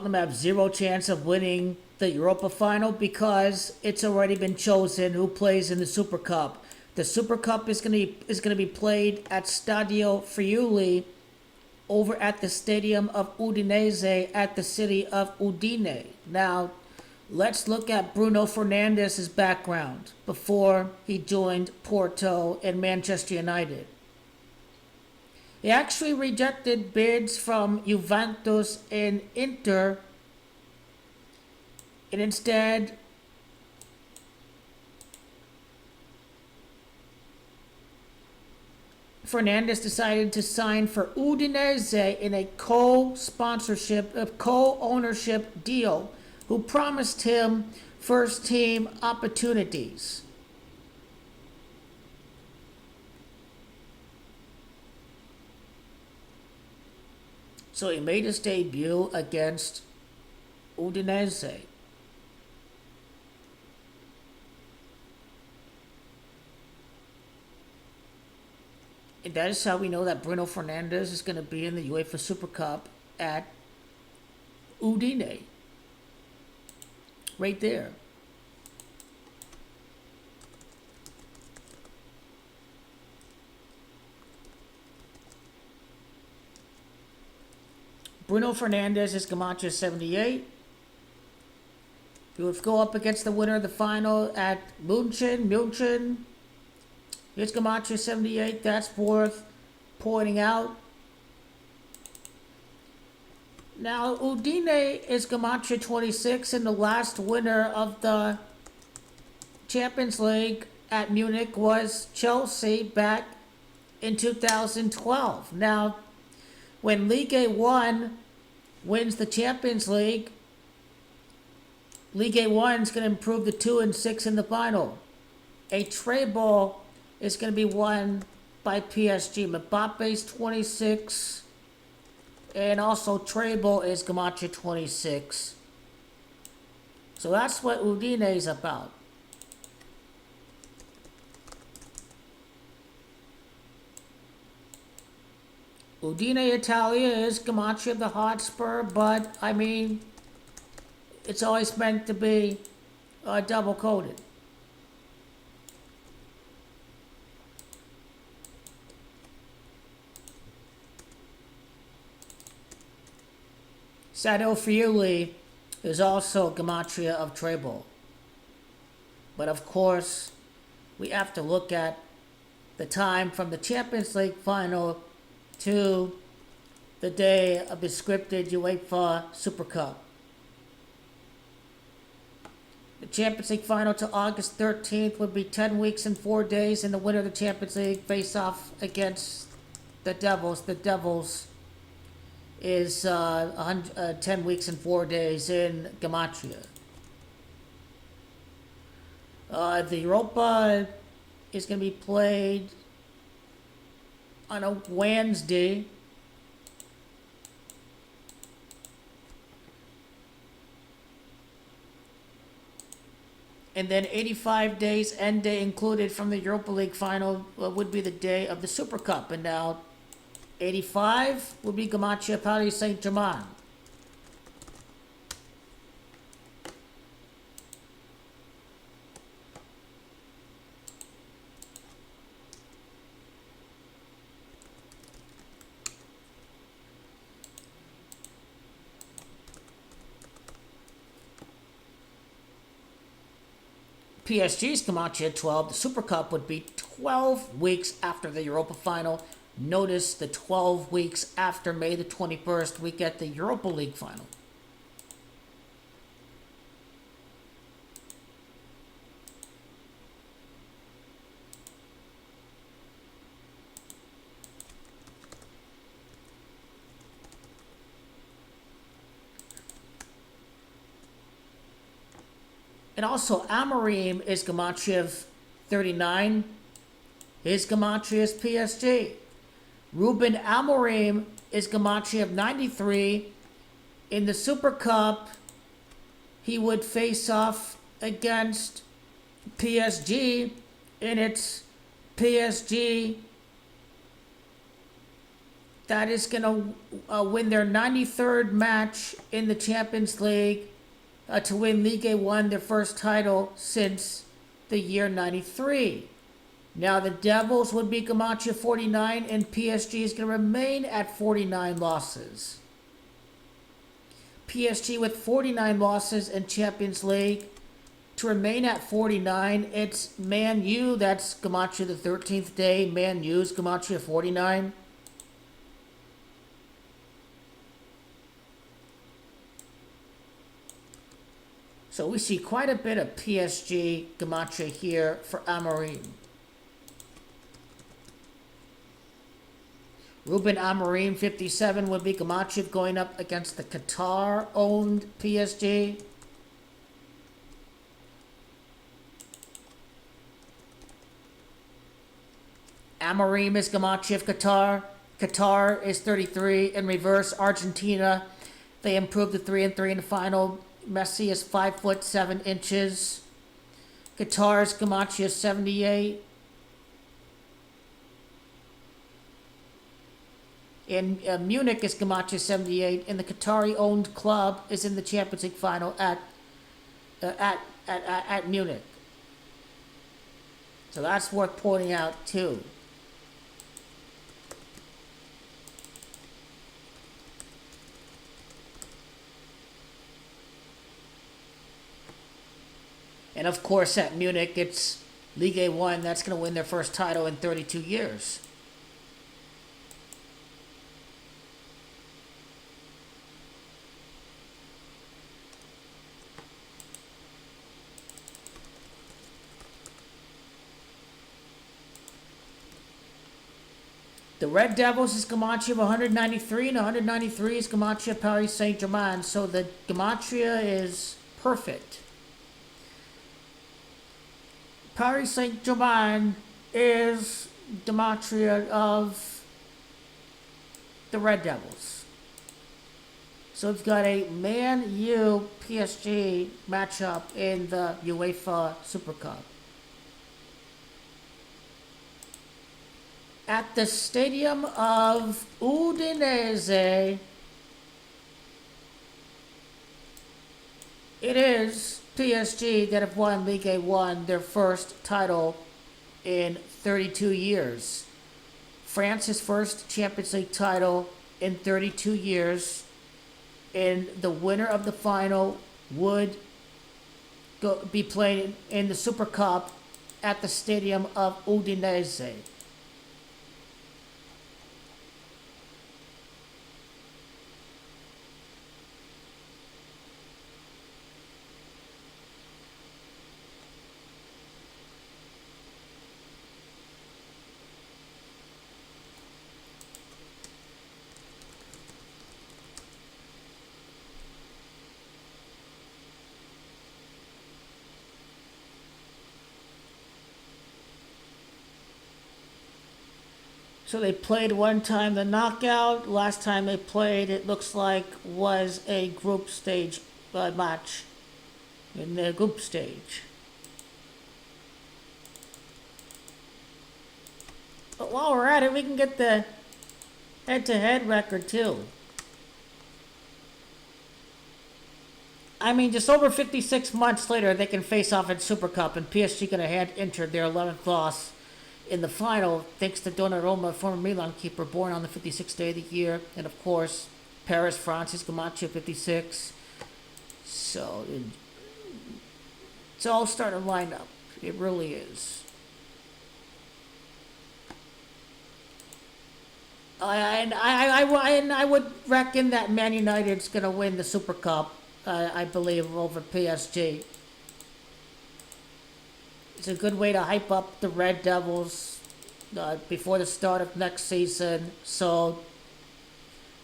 Tottenham have zero chance of winning the Europa final because it's already been chosen who plays in the Super Cup. The Super Cup is gonna be played at Stadio Friuli over at the stadium of Udinese at the city of Udine. Now, let's look at Bruno Fernandes' background before he joined Porto and Manchester United. He actually rejected bids from Juventus and Inter, and instead Fernandes decided to sign for Udinese in a co-ownership deal, who promised him first team opportunities. So he made his debut against Udinese. And that is how we know that Bruno Fernandes is going to be in the UEFA Super Cup at Udine. Right there. Bruno Fernandes is Gematria 78. He would go up against the winner of the final at Munich. It's Gematria 78. That's worth pointing out. Now, Udine is Gematria 26, and the last winner of the Champions League at Munich was Chelsea back in 2012. Now, when Ligue 1 wins the Champions League, Ligue 1 is going to improve to 2 and 6 in the final. A treble is going to be won by PSG. Mbappe's 26, and also treble is Gematria 26. So that's what Udine is about. Udine Italia is Gematria of the Hotspur, but I mean, it's always meant to be double-coded. Stadio Friuli is also Gematria of treble. But of course, we have to look at the time from the Champions League final to the day of the scripted UEFA Super Cup. The Champions League final to August 13th would be 10 weeks and 4 days, and the winner of the Champions League face off against the Devils. The Devils is 10 weeks and 4 days in Gematria. The Europa is going to be played on a Wednesday. And then 85 days, end day included from the Europa League final, would be the day of the Super Cup. And now 85 would be Gematria Paris Saint-Germain. PSG's Gematria 12. The Super Cup would be 12 weeks after the Europa final. Notice the 12 weeks after May the 21st, we get the Europa League final. And also, Amorim is Gematria 39. His Gematria is PSG. Ruben Amorim is Gematria of 93. In the Super Cup, he would face off against PSG, and it's PSG 39. that is going to win their 93rd match in the Champions League to win Ligue 1, their first title since the year 93. Now the Devils would be Gematria 49, and PSG is going to remain at 49 losses. PSG with 49 losses in Champions League. To remain at 49, it's Man U, that's Gematria the 13th day. Man U's Gematria 49. So we see quite a bit of PSG Gematria here for Amorim. Ruben Amorim, 57, would be Gematria going up against the Qatar-owned PSG. Amorim is Gematria of Qatar. Qatar is 33. In reverse, Argentina, they improved to 3-3 in the final. Messi is 5'7". Qatar's Gematria 78. In Munich is Gematria 78, and the Qatari-owned club is in the Champions League final at Munich. So that's worth pointing out too. And of course, at Munich, it's Ligue 1 that's going to win their first title in 32 years. The Red Devils is Gematria of 193, and 193 is Gematria of Paris Saint-Germain. So the Gematria is perfect. Paris Saint-Germain is Gematria of the Red Devils. So we've got a Man U PSG matchup in the UEFA Super Cup. At the stadium of Udinese, it is PSG that have won Ligue 1, their first title in 32 years. France's first Champions League title in 32 years. And the winner of the final would be playing in the Super Cup at the stadium of Udinese. So they played one time the knockout. Last time they played, it looks like, was a group stage match in the group stage. But while we're at it, we can get the head-to-head record too. I mean, just over 56 months later, they can face off in Super Cup, and PSG going to enter their 11th loss in the final, thanks to Donnarumma, former Milan keeper, born on the 56th day of the year. And of course, Paris, France is Gematria 56. So it's all starting to line up. It really is. I would reckon that Man United's going to win the Super Cup, I believe, over PSG. It's a good way to hype up the Red Devils before the start of next season. So,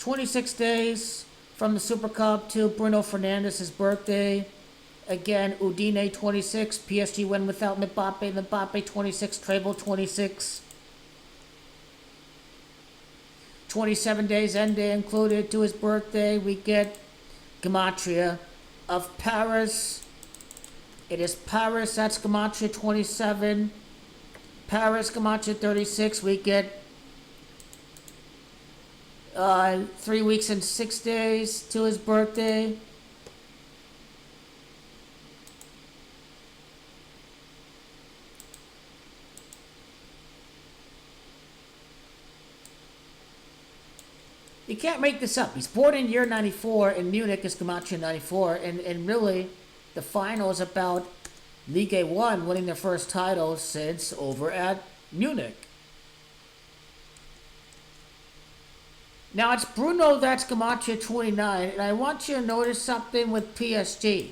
26 days from the Super Cup to Bruno Fernandes' birthday. Again, Udine 26, PSG win without Mbappe. Mbappe 26, treble 26. 27 days end day included to his birthday. We get Gematria of Paris. It is Paris, that's Gematria 27. Paris, Gematria 36. We get 3 weeks and 6 days to his birthday. You can't make this up. He's born in year 94 in Munich, is Camacho 94, and really, the final is about Ligue 1 winning their first title since over at Munich. Now it's Bruno, that's Camacho 29, and I want you to notice something with PSG.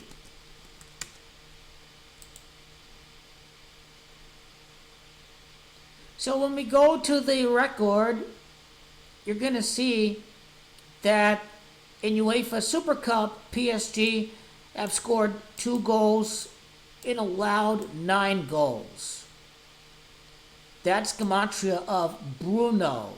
So when we go to the record, you're going to see that in UEFA Super Cup, PSG have scored 2 goals and allowed 9 goals. That's gematria of Bruno.